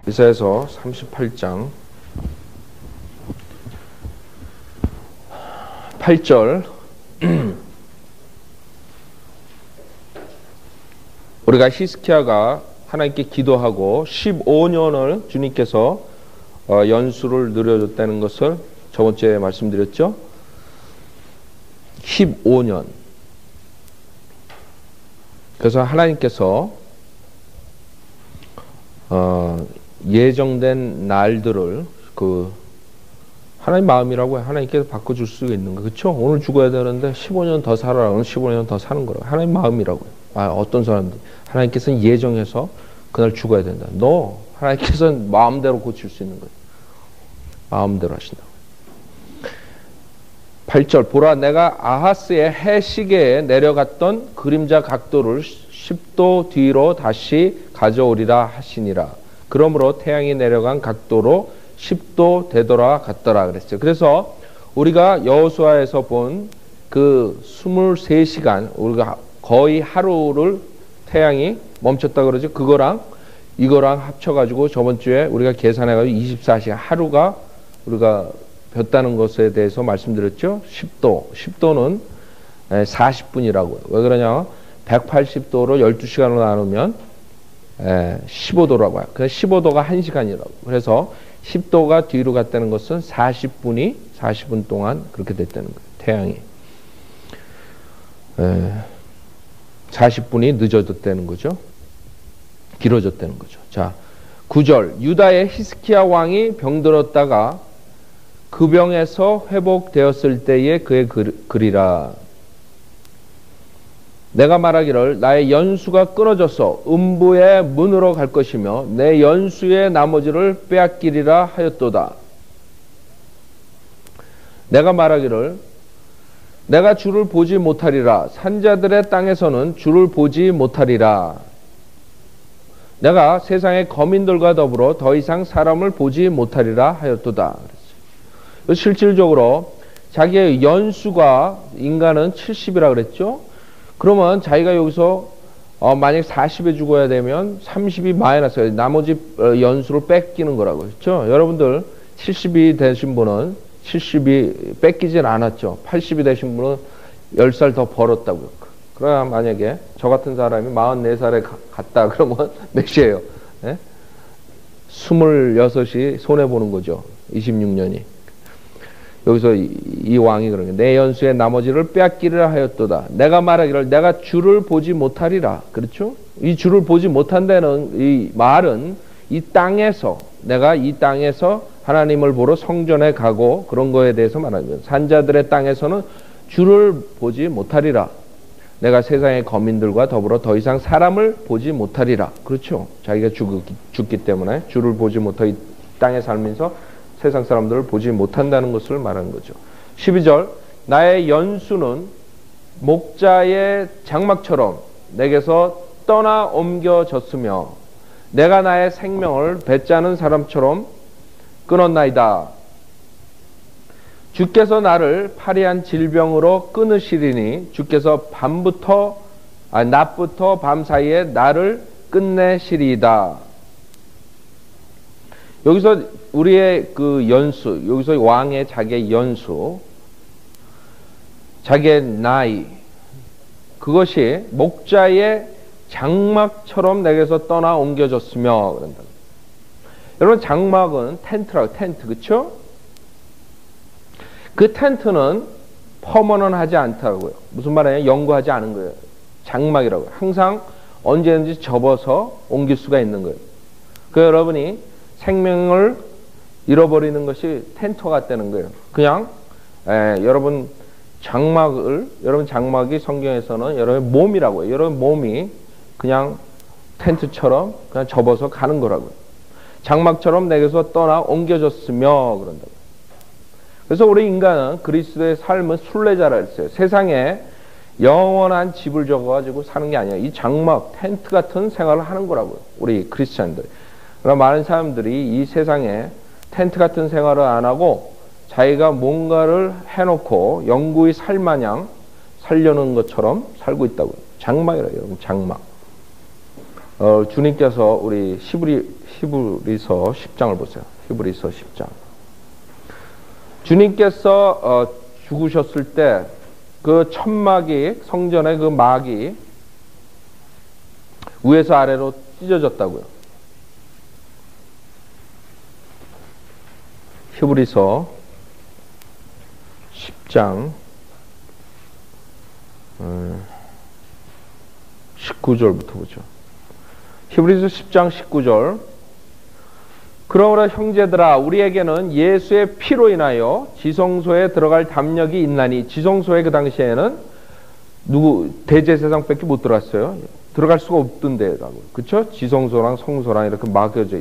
이사야서 38장 8절 우리가 히스기야가 하나님께 기도하고 15년을 주님께서 연수를 누려줬다는 것을 저번 주에 말씀드렸죠. 15년. 그래서 하나님께서 예정된 날들을 하나님 마음이라고 하나님께서 바꿔줄 수가 있는 거예요. 그렇죠? 오늘 죽어야 되는데 15년 더 살아라. 15년 더 사는 거라고. 하나님 마음이라고요. 어떤 사람들 하나님께서는 예정해서 그날 죽어야 된다. 하나님께서는 마음대로 고칠 수 있는 거예요. 마음대로 하신다고. 8절 보라 내가 아하스의 해시계에 내려갔던 그림자 각도를 10도 뒤로 다시 가져오리라 하시니라. 그러므로 태양이 내려간 각도로 10도 되돌아 갔더라 그랬어요. 그래서 우리가 여호수아에서 본 그 23시간 우리가 거의 하루를 태양이 멈췄다 그러죠. 그거랑 이거랑 합쳐가지고 저번 주에 우리가 계산해가지고 24시간 하루가 우리가 폈다는 것에 대해서 말씀드렸죠. 10도는 40분이라고요. 왜 그러냐? 180도로 12시간으로 나누면 15도라고 해요. 그래서 15도가 1시간이라고. 그래서 10도가 뒤로 갔다는 것은 40분 동안 그렇게 됐다는 거예요. 태양이. 40분이 늦어졌다는 거죠. 길어졌다는 거죠. 자, 9절 유다의 히스기야 왕이 병들었다가 그 병에서 회복되었을 때에 그의 글이라. 내가 말하기를 나의 연수가 끊어져서 음부의 문으로 갈 것이며 내 연수의 나머지를 빼앗기리라 하였도다. 내가 말하기를 내가 주를 보지 못하리라. 산자들의 땅에서는 주를 보지 못하리라. 내가 세상의 거민들과 더불어 더 이상 사람을 보지 못하리라 하였도다. 실질적으로 자기의 연수가 인간은 70이라 그랬죠. 그러면 자기가 여기서 만약 40에 죽어야 되면 30이 마이너스 나머지 연수를 뺏기는 거라고 했죠. 여러분들 70이 되신 분은 70이 뺏기진 않았죠. 80이 되신 분은 10살 더 벌었다고요. 그러나 만약에 저 같은 사람이 44살에 갔다 그러면 몇이에요? 네? 26이 손해보는 거죠. 26년이. 여기서 이 왕이 그러는 내 연수의 나머지를 빼앗기리라 하였도다. 내가 말하기를 내가 주를 보지 못하리라. 그렇죠? 이 주를 보지 못한다는 이 말은 이 땅에서 내가 이 땅에서 하나님을 보러 성전에 가고 그런 거에 대해서 말하면 산자들의 땅에서는 주를 보지 못하리라. 내가 세상의 거민들과 더불어 더 이상 사람을 보지 못하리라. 그렇죠? 자기가 죽기 때문에 주를 보지 못하고 이 땅에 살면서 세상 사람들을 보지 못한다는 것을 말하는 거죠. 12절 나의 연수는 목자의 장막처럼 내게서 떠나 옮겨졌으며 내가 나의 생명을 배짜는 사람처럼 끊었나이다. 주께서 나를 파리한 질병으로 끊으시리니 주께서 낮부터 밤 사이에 나를 끝내시리이다. 여기서 우리의 그 연수, 여기서 왕의 자기의 연수, 자기의 나이, 그것이 목자의 장막처럼 내게서 떠나 옮겨졌으며 그런다. 여러분 장막은 텐트라고 텐트 그쵸? 그 텐트는 퍼머넌하지 않다고요. 무슨 말이에요? 영구하지 않은 거예요. 장막이라고요. 항상 언제든지 접어서 옮길 수가 있는 거예요. 그 여러분이 생명을 잃어버리는 것이 텐트 같다는 거예요. 그냥 여러분 장막이 성경에서는 여러분 몸이라고 해요. 여러분 몸이 그냥 텐트처럼 그냥 접어서 가는 거라고요. 장막처럼 내게서 떠나 옮겨졌으며 그런다고. 그래서 우리 인간은 그리스도의 삶은 순례자라 했어요. 세상에 영원한 집을 적어가지고 사는 게 아니에요. 이 장막, 텐트 같은 생활을 하는 거라고요. 우리 크리스찬들. 그러나 많은 사람들이 이 세상에 텐트 같은 생활을 안 하고 자기가 뭔가를 해놓고 영구히 살마냥 살려는 것처럼 살고 있다고요. 장막이라고요. 여러분 장막. 주님께서 우리 히브리서 10장을 보세요. 히브리서 10장. 주님께서 죽으셨을 때 그 천막이, 성전의 그 막이 위에서 아래로 찢어졌다고요. 히브리서 10장 19절부터 보죠. 히브리서 10장 19절. 그러므로 형제들아 우리에게는 예수의 피로 인하여 지성소에 들어갈 담력이 있나니, 지성소에 그 당시에는 대제사장밖에 못 들어갔어요. 들어갈 수가 없던데라고. 그쵸? 지성소랑 성소랑 이렇게 막아져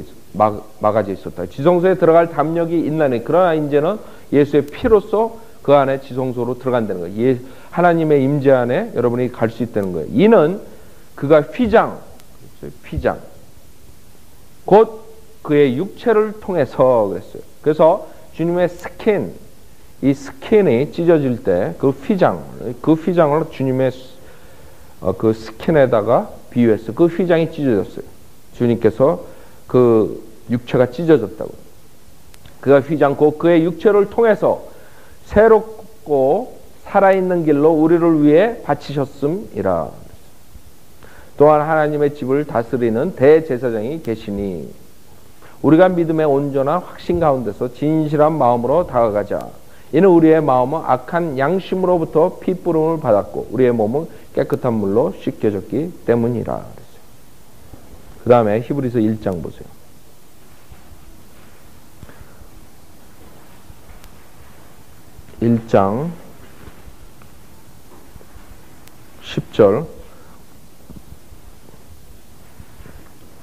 있었다. 지성소에 들어갈 담력이 있나니, 그러나 이제는 예수의 피로써 그 안에 지성소로 들어간다는 거예요. 하나님의 임재 안에 여러분이 갈 수 있다는 거예요. 이는 그가 휘장, 곧 그의 육체를 통해서 그랬어요. 그래서 주님의 스킨, 이 스킨이 찢어질 때 그 휘장을 주님의 그 스킨에다가 비유했어요. 그 휘장이 찢어졌어요. 주님께서 그 육체가 찢어졌다고. 그가 휘장, 곧 그의 육체를 통해서 새롭고 살아있는 길로 우리를 위해 바치셨음이라. 또한 하나님의 집을 다스리는 대제사장이 계시니 우리가 믿음의 온전한 확신 가운데서 진실한 마음으로 다가가자. 이는 우리의 마음은 악한 양심으로부터 핏부름을 받았고 우리의 몸은 깨끗한 물로 씻겨졌기 때문이라. 그 다음에 히브리서 1장 보세요. 1장 10절.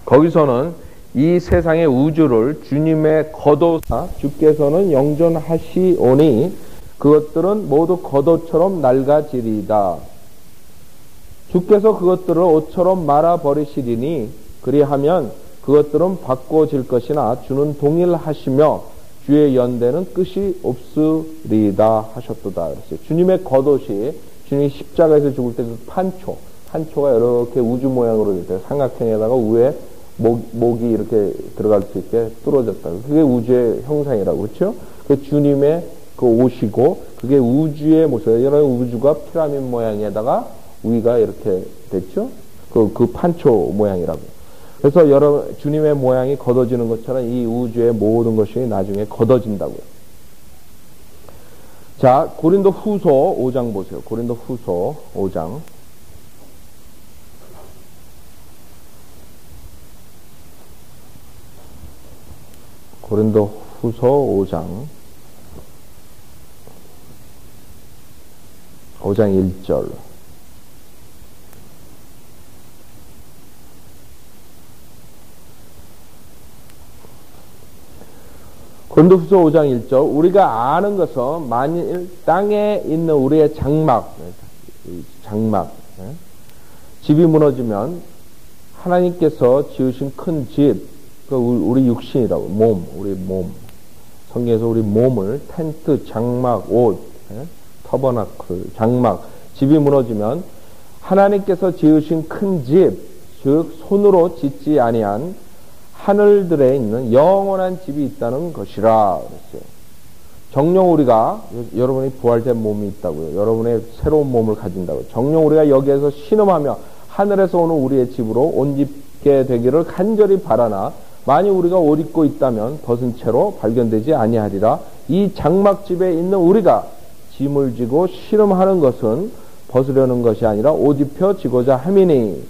거기서는 이 세상의 우주를 주님의 겉옷아 주께서는 영존하시오니 그것들은 모두 겉옷처럼 낡아지리다. 주께서 그것들을 옷처럼 말아버리시리니 그리하면 그것들은 바꿔질 것이나 주는 동일하시며 주의 연대는 끝이 없으리다 하셨도다. 그랬어요. 주님의 겉옷이 주님이 십자가에서 죽을 때 그 판초가 이렇게 우주 모양으로 이렇게 삼각형에다가 위에 목이 이렇게 들어갈 수 있게 뚫어졌다. 그게 우주의 형상이라고, 그렇죠? 그 주님의 그 옷이고, 그게 우주의 모습. 여러분, 우주가 피라미드 모양에다가 위가 이렇게 됐죠? 그 판초 모양이라고. 그래서 여러분, 주님의 모양이 걷어지는 것처럼 이 우주의 모든 것이 나중에 걷어진다고요. 자, 고린도 후서 5장 보세요. 고린도 후서 5장. 고린도 후서 5장 1절. 고린도 후서 5장 1절. 우리가 아는 것은 만일 땅에 있는 우리의 장막, 집이 무너지면 하나님께서 지으신 큰 집, 우리 육신이라고, 우리 몸. 성경에서 우리 몸을 텐트, 장막, 옷, 터버나클, 장막, 집이 무너지면 하나님께서 지으신 큰 집, 즉 손으로 짓지 아니한 하늘들에 있는 영원한 집이 있다는 것이라 그랬어요. 정녕 우리가, 여러분이 부활된 몸이 있다고요. 여러분의 새로운 몸을 가진다고요. 정녕 우리가 여기에서 신음하며 하늘에서 오는 우리의 집으로 온 집게 되기를 간절히 바라나 만일 우리가 옷 입고 있다면 벗은 채로 발견되지 아니하리라. 이 장막집에 있는 우리가 짐을 지고 씨름하는 것은 벗으려는 것이 아니라 옷 입혀 지고자 함이니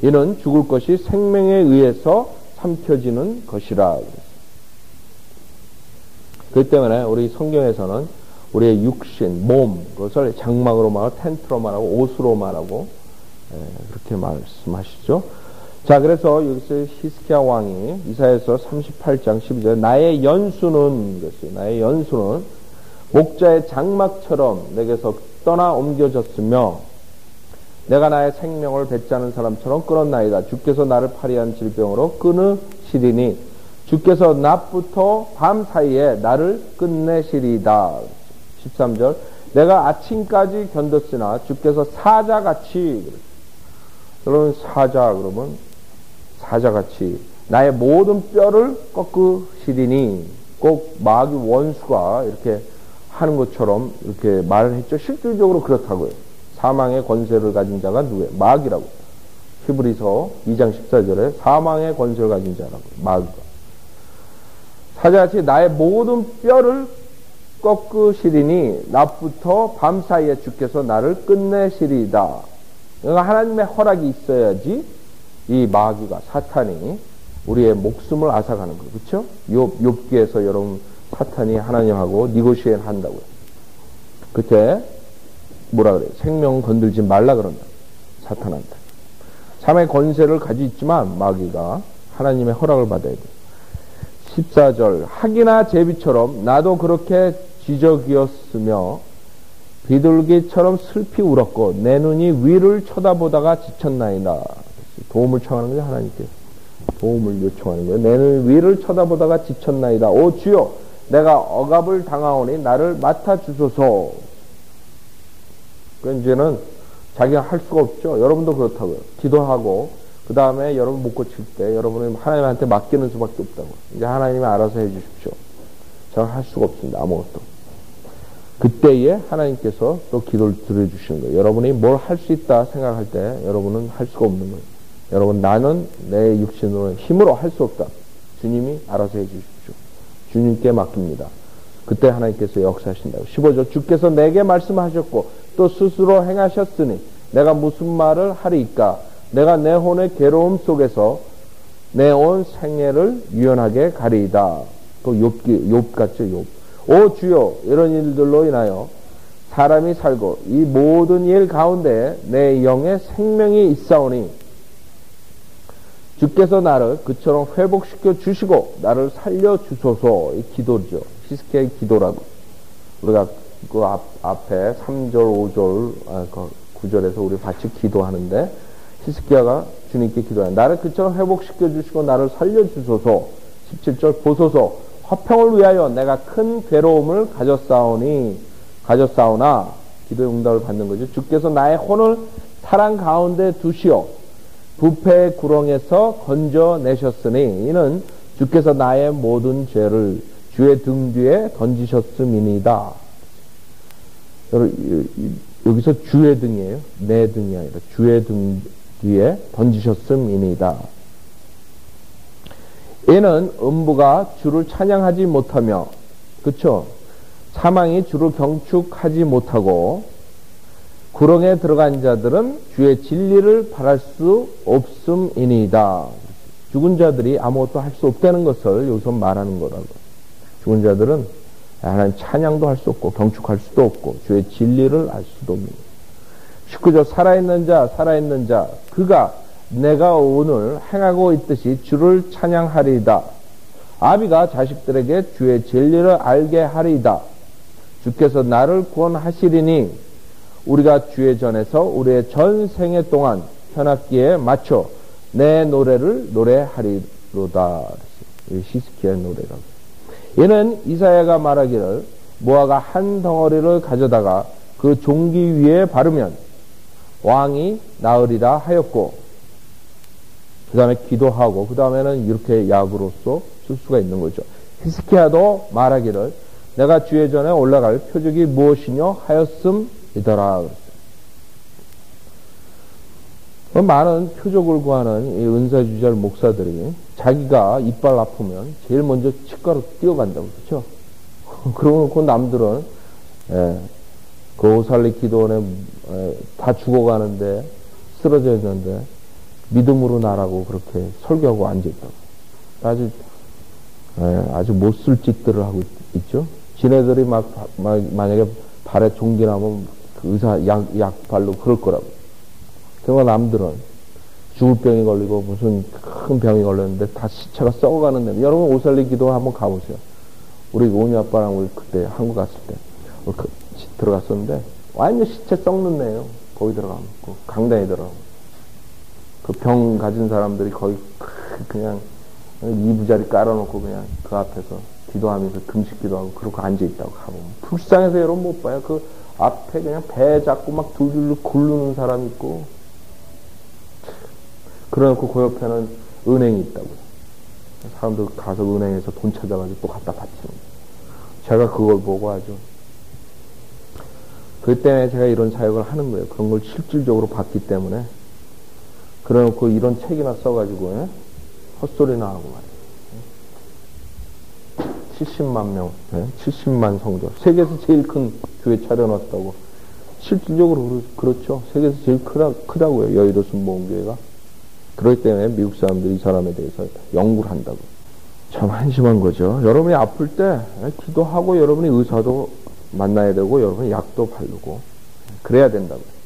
이는 죽을 것이 생명에 의해서 삼켜지는 것이라. 그렇기 때문에 우리 성경에서는 우리의 육신, 몸, 그것을 장막으로 말하고 텐트로 말하고 옷으로 말하고 그렇게 말씀하시죠. 자, 그래서 여기서 히스기야 왕이 이사야서 38장 12절 나의 연수는 목자의 장막처럼 내게서 떠나 옮겨졌으며 내가 나의 생명을 뱉자는 사람처럼 끊었나이다. 주께서 나를 파리한 질병으로 끊으시리니 주께서 낮부터 밤 사이에 나를 끝내시리다. 13절 내가 아침까지 견뎠으나 주께서 사자같이. 여러분, 사자 그러면 사자같이 나의 모든 뼈를 꺾으시리니, 꼭 마귀 원수가 이렇게 하는 것처럼 이렇게 말을 했죠. 실질적으로 그렇다고요. 사망의 권세를 가진 자가 누구예요? 마귀라고. 히브리서 2장 14절에 사망의 권세를 가진 자라고. 마귀가. 사자같이 나의 모든 뼈를 꺾으시리니 낮부터 밤 사이에 주께서 나를 끝내시리이다. 그러니까 하나님의 허락이 있어야지 이 마귀가, 사탄이 우리의 목숨을 앗아가는 거예요. 그렇죠? 욥기에서 여러분 사탄이 하나님하고 니고시엘 한다고요. 그때 뭐라 그래요? 생명 건들지 말라 그런다. 사탄한테. 삶의 권세를 가지고 있지만 마귀가 하나님의 허락을 받아야 돼요. 14절 학이나 제비처럼 나도 그렇게 지저귀었으며 비둘기처럼 슬피 울었고 내 눈이 위를 쳐다보다가 지쳤나이다. 도움을 청하는 거예요. 하나님께서 도움을 요청하는 거예요. 내 눈이 위를 쳐다보다가 지쳤나이다. 오 주여 내가 억압을 당하오니 나를 맡아주소서. 그 이제는 자기가 할 수가 없죠. 여러분도 그렇다고요. 기도하고 그 다음에 여러분 못 고칠 때 여러분은 하나님한테 맡기는 수밖에 없다고. 이제 하나님이 알아서 해주십시오. 저는 할 수가 없습니다. 아무것도. 그때에 하나님께서 또 기도를 들어주시는 거예요. 여러분이 뭘 할 수 있다 생각할 때 여러분은 할 수가 없는 거예요. 여러분 나는 내 육신으로 힘으로 할 수 없다. 주님이 알아서 해주십시오. 주님께 맡깁니다. 그때 하나님께서 역사하신다고. 15절 주께서 내게 말씀하셨고 또 스스로 행하셨으니 내가 무슨 말을 하리이까. 내가 내 혼의 괴로움 속에서 내 온 생애를 유연하게 가리이다. 그 욥 같죠. 욥. 오 주여 이런 일들로 인하여 사람이 살고 이 모든 일 가운데 내 영의 생명이 있사오니 주께서 나를 그처럼 회복시켜 주시고 나를 살려 주소서. 이 기도죠. 히스기야의 기도라고. 우리가 그 앞에 3절, 5절, 9절에서 우리 같이 기도하는데 히스기야가 주님께 기도해요. 나를 그처럼 회복시켜 주시고 나를 살려 주소서. 17절 보소서. 화평을 위하여 내가 큰 괴로움을 가졌사오나 기도의 응답을 받는 거죠. 주께서 나의 혼을 사랑 가운데 두시어 부패의 구렁에서 건져내셨으니 이는 주께서 나의 모든 죄를 주의 등 뒤에 던지셨음이니이다. 여기서 주의 등이에요. 내 등이 아니라 주의 등 뒤에 던지셨음이니이다. 이는 음부가 주를 찬양하지 못하며, 그쵸? 사망이 주를 경축하지 못하고 구렁에 들어간 자들은 주의 진리를 바랄 수 없음이니이다. 죽은 자들이 아무것도 할 수 없다는 것을 여기서 말하는 거라고. 죽은 자들은 하나님 찬양도 할 수 없고 경축할 수도 없고 주의 진리를 알 수도 없는 거예요. 19절 살아있는 자 그가 내가 오늘 행하고 있듯이 주를 찬양하리이다. 아비가 자식들에게 주의 진리를 알게 하리이다. 주께서 나를 구원하시리니 우리가 주의 전에서 우리의 전 생애 동안 현악기에 맞춰 내 노래를 노래하리로다. 히스기야의 노래라고. 이는 이사야가 말하기를 모아가 한 덩어리를 가져다가 그 종기 위에 바르면 왕이 나으리라 하였고, 그 다음에 기도하고 그 다음에는 이렇게 약으로서 쓸 수가 있는 거죠. 히스기야도 말하기를 내가 주의 전에 올라갈 표적이 무엇이뇨 하였음이더라. 많은 표적을 구하는 이 은사주절 목사들이 자기가 이빨 아프면 제일 먼저 치과로 뛰어간다고. 그렇죠? 그러고 놓고 남들은 그 오살리 기도원에 다 죽어가는데 쓰러져 있는데 믿음으로 나라고 그렇게 설교하고 앉아있다고. 아주 못쓸 짓들을 하고 있죠. 지네들이 만약에 발에 종기 나면 그 의사 약 발로 그럴 거라고. 그러나 남들은 죽을 병이 걸리고 무슨 큰 병이 걸렸는데 다 시체가 썩어가는데, 여러분 오살리 기도 한번 가보세요. 우리 오니 아빠랑 우리 그때 한국 갔을 때 들어갔었는데 완전 시체 썩는 데예요. 거기 들어가면 그 강당에 들어가면 그 병 가진 사람들이 거의 그냥 이부자리 깔아놓고 그냥 그 앞에서 기도하면서 금식 기도하고 그러고 앉아있다고 가보면 불쌍해서 여러분 못 봐요. 그 앞에 그냥 배 잡고 막 둘둘 굴르는 사람 있고, 그래놓고 그 옆에는 은행이 있다고요. 사람들 가서 은행에서 돈 찾아가지고 또 갖다 바치는 거예요. 제가 그걸 보고 아주 그 때문에 제가 이런 사역을 하는 거예요. 그런 걸 실질적으로 봤기 때문에. 그래놓고 이런 책이나 써가지고 헛소리나 하고 말이에요. 70만 명, 70만 성도, 세계에서 제일 큰 교회 차려놨다고. 실질적으로 그렇죠. 세계에서 제일 크다고요. 여의도 순복음교회가. 그렇기 때문에 미국 사람들이 이 사람에 대해서 연구를 한다고. 참 한심한 거죠. 여러분이 아플 때 기도하고 여러분이 의사도 만나야 되고 여러분이 약도 바르고 그래야 된다고요.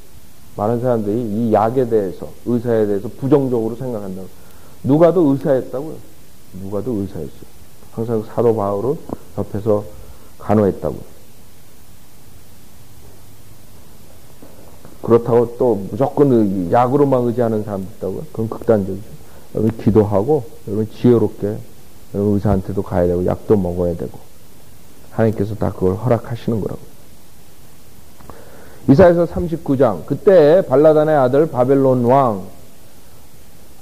많은 사람들이 이 약에 대해서, 의사에 대해서 부정적으로 생각한다고. 누가도 의사였다고요. 누가도 의사였어요. 항상 사도 바울은 옆에서 간호했다고요. 그렇다고 또 무조건 약으로만 의지하는 사람도 있다고요. 그건 극단적이죠. 여러분 기도하고, 여러분 지혜롭게, 여러분 의사한테도 가야 되고, 약도 먹어야 되고, 하나님께서 다 그걸 허락하시는 거라고. 이사야서 39장, 그때 발라단의 아들 바벨론 왕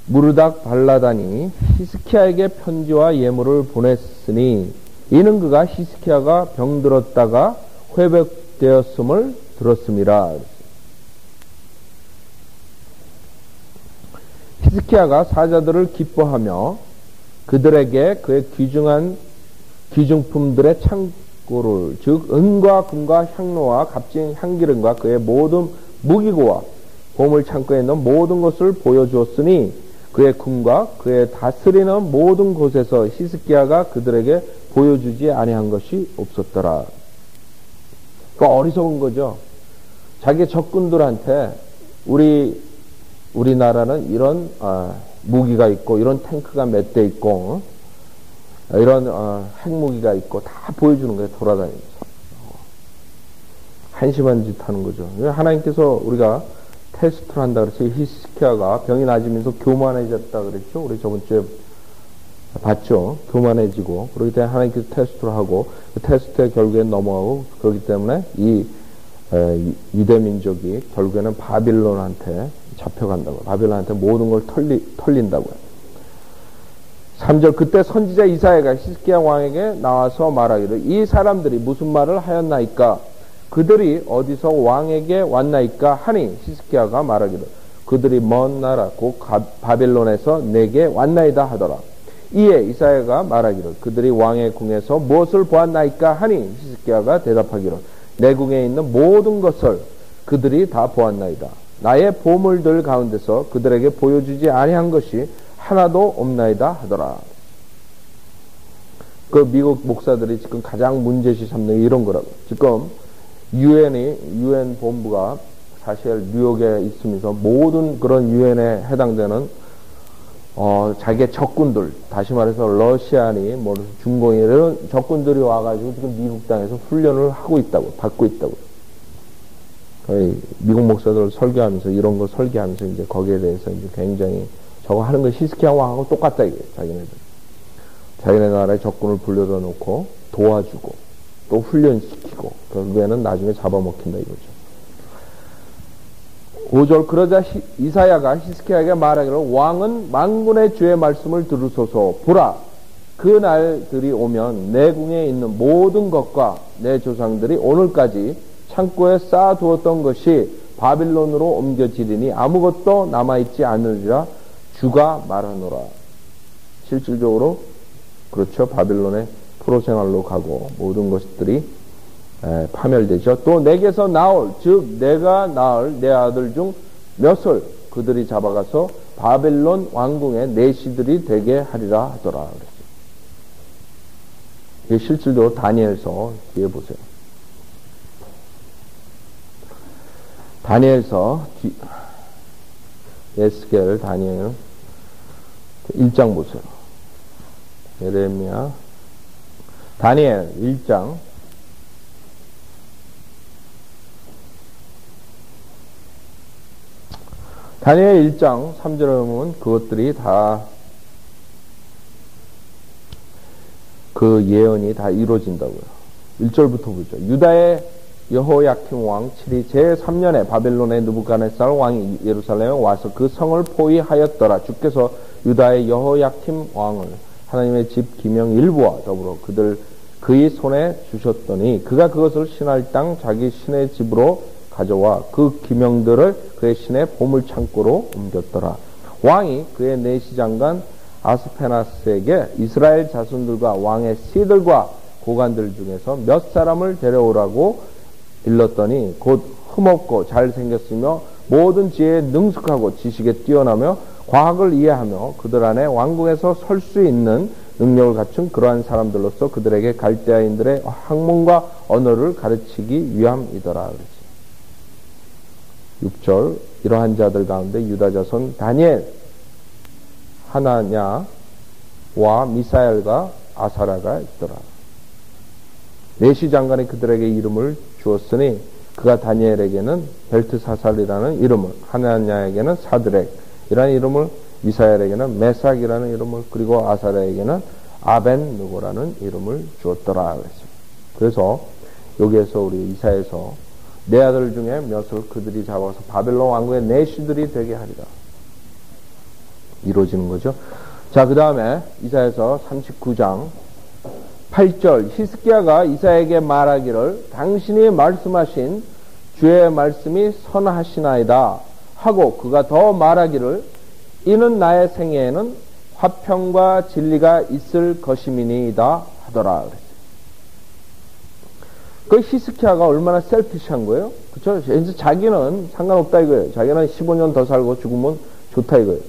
무르닥 발라단이 히스키야에게 편지와 예물을 보냈으니 이는 그가 히스키야가 병들었다가 회복되었음을 들었음이라. 히스키야가 사자들을 기뻐하며 그들에게 그의 귀중한 귀중품들의 창고를, 즉 은과 금과 향로와 값진 향기름과 그의 모든 무기고와 보물 창고에 있는 모든 것을 보여주었으니 그의 궁과 그의 다스리는 모든 곳에서 히스기야가 그들에게 보여주지 아니한 것이 없었더라. 그 어리석은 거죠. 자기 적군들한테 우리나라는 이런 무기가 있고 이런 탱크가 몇 대 있고 이런 핵무기가 있고 다 보여주는 거예요. 돌아다니면서. 한심한 짓 하는 거죠. 하나님께서 우리가 테스트를 한다 그랬어요. 히스키야가 병이 나아지면서 교만해졌다 그랬죠. 우리 저번 주에 봤죠. 교만해지고 그렇기 때문에 하나님께서 테스트를 하고 그 테스트의 결국에 넘어가고 그렇기 때문에 이 유대 민족이 결국에는 바빌론한테 잡혀간다고. 바빌론한테 모든 걸 털린다고요. 3절 그때 선지자 이사야가 히스기야 왕에게 나와서 말하기를 이 사람들이 무슨 말을 하였나이까? 그들이 어디서 왕에게 왔나이까? 하니 히스기야가 말하기를 그들이 먼 나라 곧 바빌론에서 내게 왔나이다 하더라. 이에 이사야가 말하기를 그들이 왕의 궁에서 무엇을 보았나이까? 하니 히스기야가 대답하기를 내 궁에 있는 모든 것을 그들이 다 보았나이다. 나의 보물들 가운데서 그들에게 보여주지 아니한 것이 하나도 없나이다 하더라. 그 미국 목사들이 지금 가장 문제시 삼는 게 이런 거라고. 지금 UN 본부가 사실 뉴욕에 있으면서 모든 그런 UN에 해당되는 자기의 적군들, 다시 말해서 러시아니, 뭐 중공이 이런 적군들이 와가지고 지금 미국 땅에서 훈련을 하고 있다고, 받고 있다고. 미국 목사들 설교하면서 이런 거 설교하면서 이제 거기에 대해서 이제 굉장히 저거 하는 거 히스기야 왕하고 똑같다 이게 자기네들. 자기네 나라의 적군을 불러다 놓고 도와주고 또 훈련시키고 결국에는 나중에 잡아먹힌다 이거죠. 5절 그러자 이사야가 히스기야에게 말하기를 왕은 만군의 주의 말씀을 들으소서. 보라 그 날들이 오면 내 궁에 있는 모든 것과 내 조상들이 오늘까지 창고에 쌓아두었던 것이 바빌론으로 옮겨지리니 아무것도 남아있지 않으리라 주가 말하노라. 실질적으로 그렇죠. 바빌론의 포로생활로 가고 모든 것들이 파멸되죠. 또 내게서 나올 즉 내가 낳을 내 아들 중 몇을 그들이 잡아가서 바벨론 왕궁의 내시들이 되게 하리라 하더라. 이게 실질적으로 다니엘서 뒤에 보세요. 다니엘서 에스겔 다니엘 1장 보세요. 예레미야 다니엘 1장 다니엘 1장 3절에 보면 그것들이 다 그 예언이 다 이루어진다고요. 1절부터 보죠. 유다의 여호야kim 왕 7위 제3년에 바벨론의 느부갓네살 왕이 예루살렘에 와서 그 성을 포위하였더라. 주께서 유다의 여호야킴 왕을 하나님의 집 기명 일부와 더불어 그의 손에 주셨더니 그가 그것을 신할 땅 자기 신의 집으로 가져와 그 기명들을 그의 신의 보물 창고로 옮겼더라. 왕이 그의 내시장관 아스페나스에게 이스라엘 자손들과 왕의 씨들과 고관들 중에서 몇 사람을 데려오라고 일렀더니 곧 흠없고 잘생겼으며 모든 지혜에 능숙하고 지식에 뛰어나며 과학을 이해하며 그들 안에 왕궁에서 설 수 있는 능력을 갖춘 그러한 사람들로서 그들에게 갈대아인들의 학문과 언어를 가르치기 위함이더라. 그렇지. 6절 이러한 자들 가운데 유다 자손 다니엘, 하나냐와 미사엘과 아사라가 있더라. 내시 장관이 그들에게 이름을 주었으니 그가 다니엘에게는 벨트사살이라는 이름을, 하나냐에게는 사드렉이라는 이름을, 미사엘에게는 메삭이라는 이름을, 그리고 아사라에게는 아벤느고라는 이름을 주었더라. 그래서 여기에서 우리 이사에서 내 아들 중에 몇을 그들이 잡아서 바벨론 왕국의 내시들이 되게 하리라. 이루어지는 거죠. 자, 그 다음에 이사에서 39장 8절 히스기야가 이사에게 말하기를 당신이 말씀하신 주의 말씀이 선하시나이다 하고 그가 더 말하기를 이는 나의 생애에는 화평과 진리가 있을 것임이니이다 하더라. 그 히스기야가 얼마나 셀피시한 거예요? 그쵸? 이제 자기는 상관없다 이거예요. 자기는 15년 더 살고 죽으면 좋다 이거예요.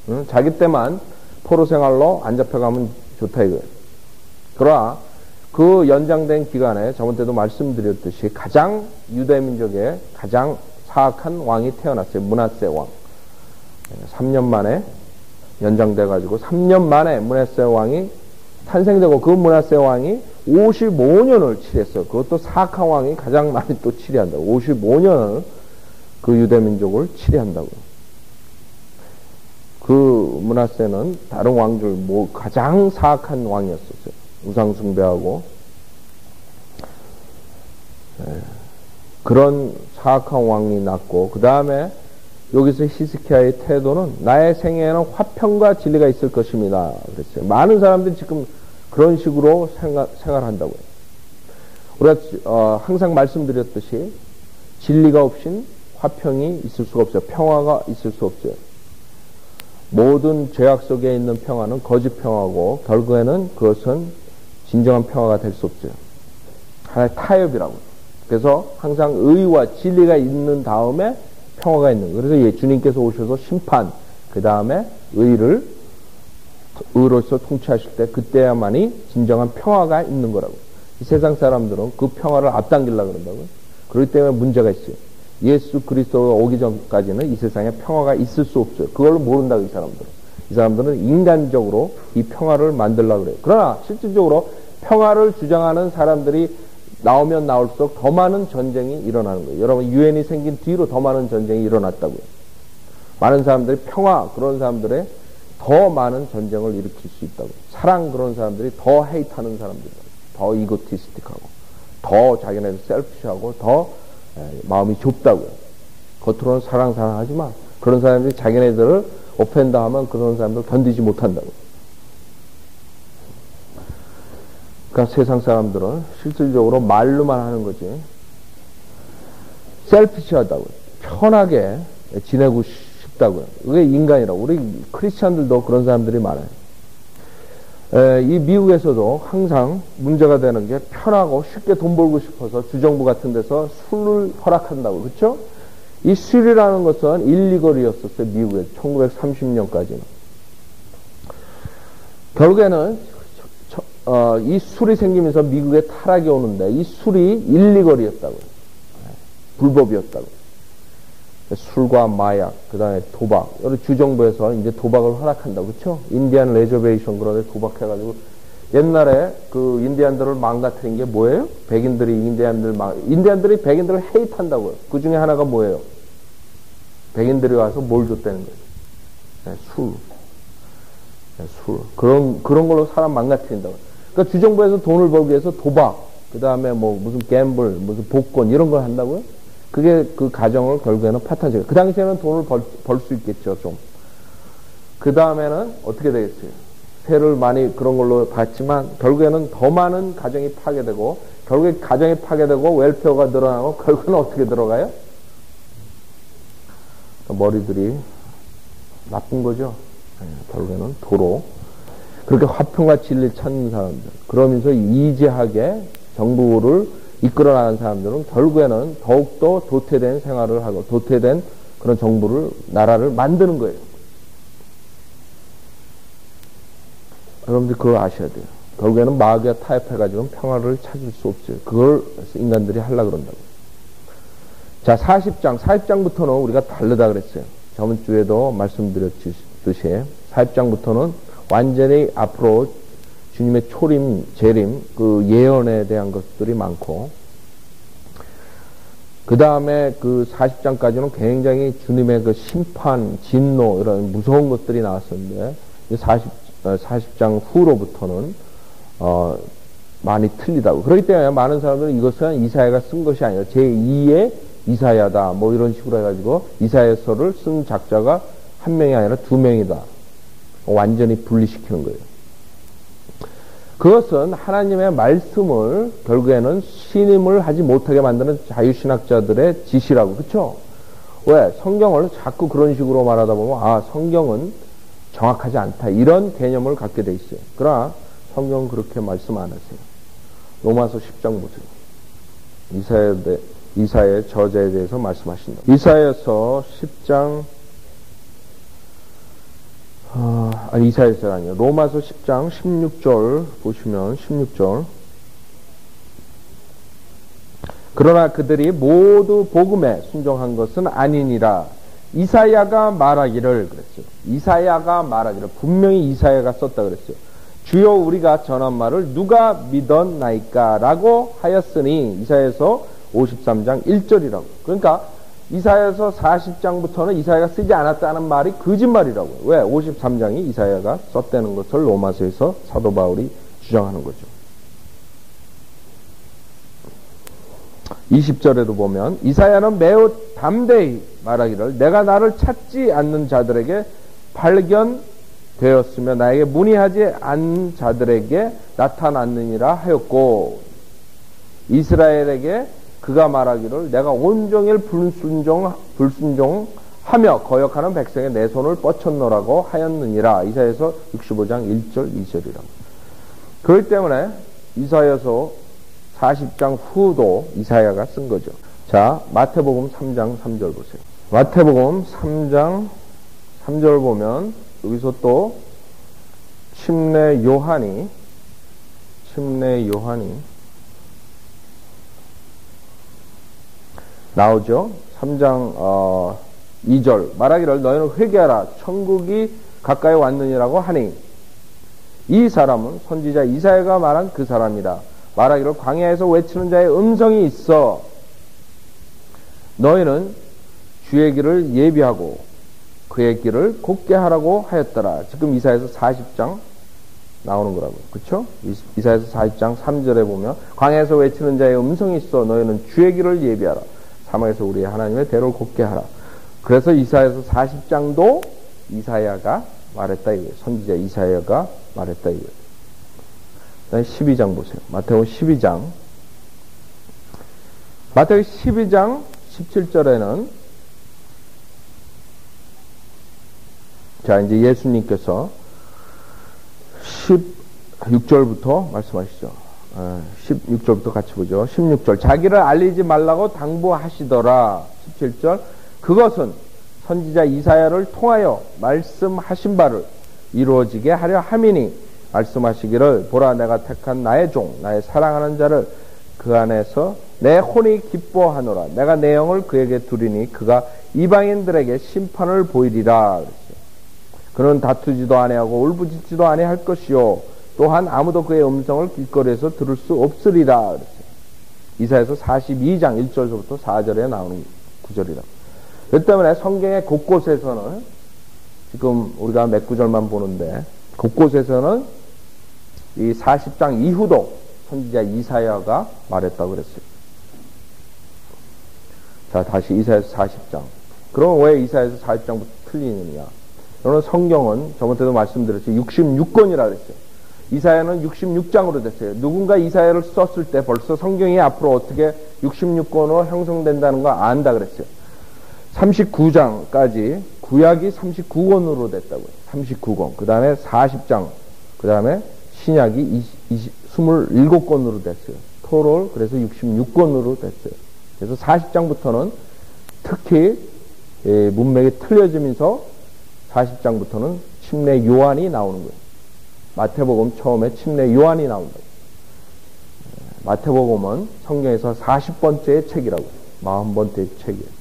응? 자기 때만 포로 생활로 안 잡혀가면 좋다 이거예요. 그러나 그 연장된 기간에 저번 때도 말씀드렸듯이 가장 유대 민족의 가장 사악한 왕이 태어났어요. 므낫세 왕. 3년 만에 연장돼 가지고 3년 만에 므낫세 왕이 탄생되고 그 므낫세 왕이 55년을 치랬어요. 그것도 사악한 왕이 가장 많이 또 치리한다고. 55년을 그 유대 민족을 치리한다고. 그 므낫세는 다른 왕 중 가장 사악한 왕이었었어요. 우상 숭배하고 그런 사악한 왕이 났고 그 다음에 여기서 히스기야의 태도는 나의 생애에는 화평과 진리가 있을 것입니다. 그랬어요. 많은 사람들이 지금 그런 식으로 생활한다고요. 우리가 항상 말씀드렸듯이 진리가 없인 화평이 있을 수가 없어요. 평화가 있을 수 없어요. 모든 죄악 속에 있는 평화는 거짓 평화고 결국에는 그것은 진정한 평화가 될 수 없어요. 하나의 타협이라고. 그래서 항상 의와 진리가 있는 다음에 평화가 있는 거예요. 그래서 주님께서 오셔서 심판, 그 다음에 의로서 통치하실 때 그때야만이 진정한 평화가 있는 거라고. 이 세상 사람들은 그 평화를 앞당기려고 그런다고요. 그렇기 때문에 문제가 있어요. 예수 그리스도가 오기 전까지는 이 세상에 평화가 있을 수 없어요. 그걸 모른다고 이 사람들은. 이 사람들은 인간적으로 이 평화를 만들려고 그래요. 그러나 실질적으로 평화를 주장하는 사람들이 나오면 나올수록 더 많은 전쟁이 일어나는 거예요. 여러분 유엔이 생긴 뒤로 더 많은 전쟁이 일어났다고요. 많은 사람들이 평화 그런 사람들의 더 많은 전쟁을 일으킬 수 있다고. 사랑 그런 사람들이 더 헤이트하는 사람들, 더 이고티스틱하고, 더 자기네들 셀피시하고, 더 마음이 좁다고요. 겉으로는 사랑하지만 그런 사람들이 자기네들을 오펜더하면 그런 사람들 견디지 못한다고. 그러니까 세상 사람들은 실질적으로 말로만 하는 거지. 셀피시하다고요. 편하게 지내고 싶다고요. 그게 인간이라고. 우리 크리스찬들도 그런 사람들이 많아요. 이 미국에서도 항상 문제가 되는 게 편하고 쉽게 돈 벌고 싶어서 주정부 같은 데서 술을 허락한다고. 그렇죠? 이 술이라는 것은 일리걸이었었어요. 미국에 1930년까지는. 결국에는 이 술이 생기면서 미국에 타락이 오는데 이 술이 일리걸이었다고요. 불법이었다고. 술과 마약, 그 다음에 도박. 여러 주정부에서 이제 도박을 허락한다고. 그렇죠? 인디안 레저베이션 그런 데 도박해가지고 옛날에 그 인디안들을 망가뜨린 게 뭐예요? 인디안들이 백인들을 헤이트한다고요. 그 중에 하나가 뭐예요? 백인들이 와서 뭘 줬다는 거예요? 네, 술. 네, 술. 그런 걸로 사람 망가뜨린다고. 그러니까 주정부에서 돈을 벌기 위해서 도박, 그 다음에 뭐 무슨 갬블, 무슨 복권 이런 걸 한다고요? 그게 그 가정을 결국에는 파탄시켜요. 그 당시에는 돈을 벌 수 있겠죠, 좀. 그 다음에는 어떻게 되겠어요? 세를 많이 그런 걸로 봤지만 결국에는 더 많은 가정이 파괴되고 결국에 가정이 파괴되고 웰페어가 늘어나고 결국에는 어떻게 들어가요? 머리들이 나쁜 거죠. 결국에는 도로 그렇게 화평과 진리를 찾는 사람들 그러면서 이지하게 정부를 이끌어 나가는 사람들은 결국에는 더욱더 도태된 생활을 하고 도태된 그런 정부를 나라를 만드는 거예요. 여러분들 그걸 아셔야 돼요. 결국에는 마귀가 타협해가지고 평화를 찾을 수 없어요. 그걸 인간들이 하려고 그런다고. 자, 40장부터는 우리가 다르다 그랬어요. 저번 주에도 말씀드렸듯이 40장부터는 완전히 앞으로 주님의 초림, 재림, 그 예언에 대한 것들이 많고 그 다음에 그 40장까지는 굉장히 주님의 그 심판, 진노 이런 무서운 것들이 나왔었는데 40장 후로부터는 많이 틀리다고. 그렇기 때문에 많은 사람들은 이것은 이사야가 쓴 것이 아니라 제2의 이사야다 뭐 이런 식으로 해가지고 이사야서를 쓴 작자가 한 명이 아니라 두 명이다. 완전히 분리시키는 거예요. 그것은 하나님의 말씀을 결국에는 신임을 하지 못하게 만드는 자유신학자들의 짓이라고. 그렇죠? 왜? 성경을 자꾸 그런 식으로 말하다 보면 아 성경은 정확하지 않다. 이런 개념을 갖게 돼 있어요. 그러나 성경은 그렇게 말씀 안 하세요. 로마서 10장 보세요. 이사야의 저자에 대해서 말씀하신다. 이사야서 10장 이사야서가 아니에요. 로마서 10장 16절 보시면 16절 그러나 그들이 모두 복음에 순종한 것은 아니니라. 이사야가 말하기를 그랬어요. 이사야가 말하기를 분명히 이사야가 썼다 그랬어요. 주여 우리가 전한 말을 누가 믿었나이까 라고 하였으니 이사야서 53장 1절이라고. 그러니까 이사야서 40장부터는 이사야가 쓰지 않았다는 말이 거짓말이라고요. 왜? 53장이 이사야가 썼다는 것을 로마서에서 사도 바울이 주장하는 거죠. 20절에도 보면 이사야는 매우 담대히 말하기를 내가 나를 찾지 않는 자들에게 발견되었으며 나에게 문의하지 않은 자들에게 나타났느니라 하였고 이스라엘에게 그가 말하기를 내가 온종일 불순종하며 거역하는 백성에 내 손을 뻗쳤노라고 하였느니라. 이사야서 65장 1절 2절이라고. 그렇기 때문에 이사야서 40장 후도 이사야가 쓴 거죠. 자, 마태복음 3장 3절 보세요. 마태복음 3장 3절 보면 여기서 또 침례 요한이 나오죠. 3장 2절 말하기를 너희는 회개하라 천국이 가까이 왔느니라고 하니 이 사람은 선지자 이사야가 말한 그 사람이다. 말하기를 광야에서 외치는 자의 음성이 있어 너희는 주의 길을 예비하고 그의 길을 곧게 하라고 하였더라. 지금 이사야서 40장 나오는 거라고. 그렇죠? 이사야서 40장 3절에 보면 광야에서 외치는 자의 음성이 있어 너희는 주의 길을 예비하라. 사막에서 우리의 하나님의 대로를 곧게 하라. 그래서 이사야서 40장도 이사야가 말했다 이거예요. 선지자 이사야가 말했다 이거예요. 그다음에 12장 보세요. 마태복음 12장 17절에는 자 이제 예수님께서 16절부터 말씀하시죠. 16절부터 같이 보죠. 16절 자기를 알리지 말라고 당부하시더라. 17절 그것은 선지자 이사야를 통하여 말씀하신 바를 이루어지게 하려 함이니 말씀하시기를 보라 내가 택한 나의 종 나의 사랑하는 자를 그 안에서 내 혼이 기뻐하노라. 내가 내 영을 그에게 두리니 그가 이방인들에게 심판을 보이리라. 그는 다투지도 아니하고 울부짖지도 아니할 것이요 또한 아무도 그의 음성을 길거리에서 들을 수 없으리라. 그랬어요. 이사야서 42장 1절부터 4절에 나오는 구절이라. 그 때문에 성경의 곳곳에서는 지금 우리가 몇 구절만 보는데 곳곳에서는 이 40장 이후도 선지자 이사야가 말했다고 그랬어요. 자, 다시 이사야서 40장. 그럼 왜 이사야서 40장부터 틀리느냐? 저는 성경은 저번 때도 말씀드렸죠. 66권이라 그랬어요. 이사야는 66장으로 됐어요. 누군가 이사야를 썼을 때 벌써 성경이 앞으로 어떻게 66권으로 형성된다는 거 안다 그랬어요. 39장까지 구약이 39권으로 됐다고요. 39권. 그 다음에 40장. 그 다음에 신약이 27권으로 됐어요. 토롤 그래서 66권으로 됐어요. 그래서 40장부터는 특히 문맥이 틀려지면서 40장부터는 침례 요한이 나오는 거예요. 마태복음 처음에 침례 요한이 나온다. 마태복음은 성경에서 40번째 책이라고. 40번째 책이에요.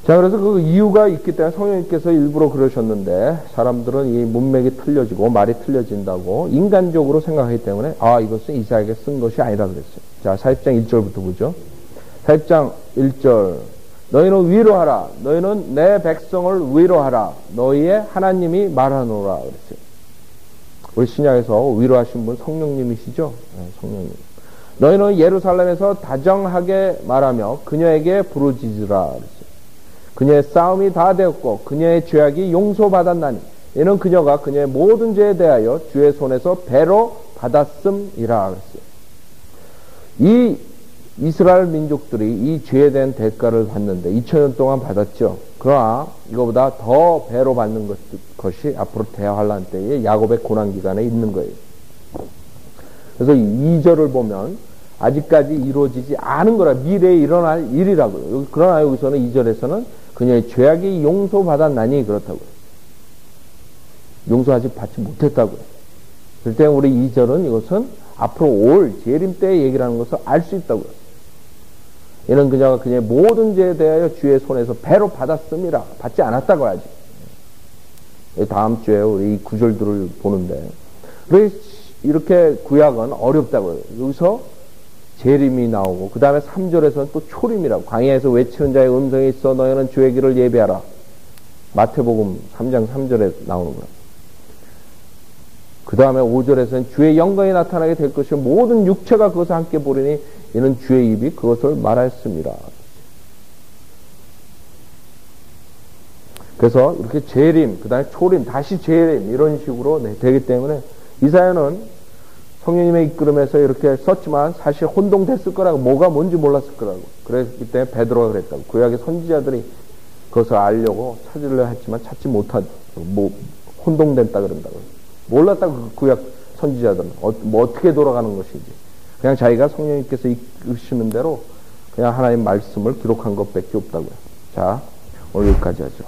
자, 그래서 그 이유가 있기 때문에 성령님께서 일부러 그러셨는데, 사람들은 이 문맥이 틀려지고 말이 틀려진다고 인간적으로 생각하기 때문에, 이것은 이사야에게 쓴 것이 아니라 그랬어요. 자, 40장 1절부터 보죠. 40장 1절. 너희는 위로하라. 너희는 내 백성을 위로하라. 너희의 하나님이 말하노라. 그랬어요. 우리 신약에서 위로하신 분 성령님이시죠? 네, 성령님. 너희는 예루살렘에서 다정하게 말하며 그녀에게 부르짖으라. 그랬어요. 그녀의 싸움이 다 되었고 그녀의 죄악이 용서받았나니 이는 그녀가 그녀의 모든 죄에 대하여 주의 손에서 배로 받았음이라. 그랬어요. 이 이스라엘 민족들이 이 죄에 대한 대가를 받는데 2000년 동안 받았죠. 그러나 이거보다 더 배로 받는 것이 앞으로 대환란 때에 야곱의 고난기간에 있는 거예요. 그래서 2절을 보면 아직까지 이루어지지 않은 거라, 미래에 일어날 일이라고요. 그러나 여기서는 2절에서는 그녀의 죄악이 용서받았나니 그렇다고요. 용서 아직 받지 못했다고요. 그럴 때 우리 2절은 이것은 앞으로 올 재림 때의 얘기라는 것을 알 수 있다고요. 이는 그녀가 그녀의 모든 죄에 대하여 주의 손에서 배로 받았음이라. 받지 않았다고 하지. 다음 주에 우리 이 구절들을 보는데, 이렇게 구약은 어렵다고요. 여기서 재림이 나오고, 그 다음에 3절에서는 또 초림이라고. 광야에서 외치는 자의 음성이 있어 너희는 주의 길을 예비하라. 마태복음 3장 3절에 나오는 거야. 그 다음에 5절에서는 주의 영광이 나타나게 될 것이요 모든 육체가 그것을 함께 보리니 이는 주의 입이 그것을 말하였습니다. 그래서 이렇게 재림, 그 다음에 초림, 다시 재림 이런 식으로 되기 때문에 이사야는 성령님의 이끌음에서 이렇게 썼지만 사실 혼동됐을 거라고, 뭐가 뭔지 몰랐을 거라고. 그랬기 때문에 베드로가 그랬다고. 구약의 선지자들이 그것을 알려고 찾으려 했지만 찾지 못하고 혼동됐다 그런다고. 몰랐다고. 그 구약 선지자들은 어떻게 돌아가는 것인지. 그냥 자기가 성령님께서 이끄시는 대로 그냥 하나님 말씀을 기록한 것밖에 없다고요. 자, 오늘 여기까지 하죠.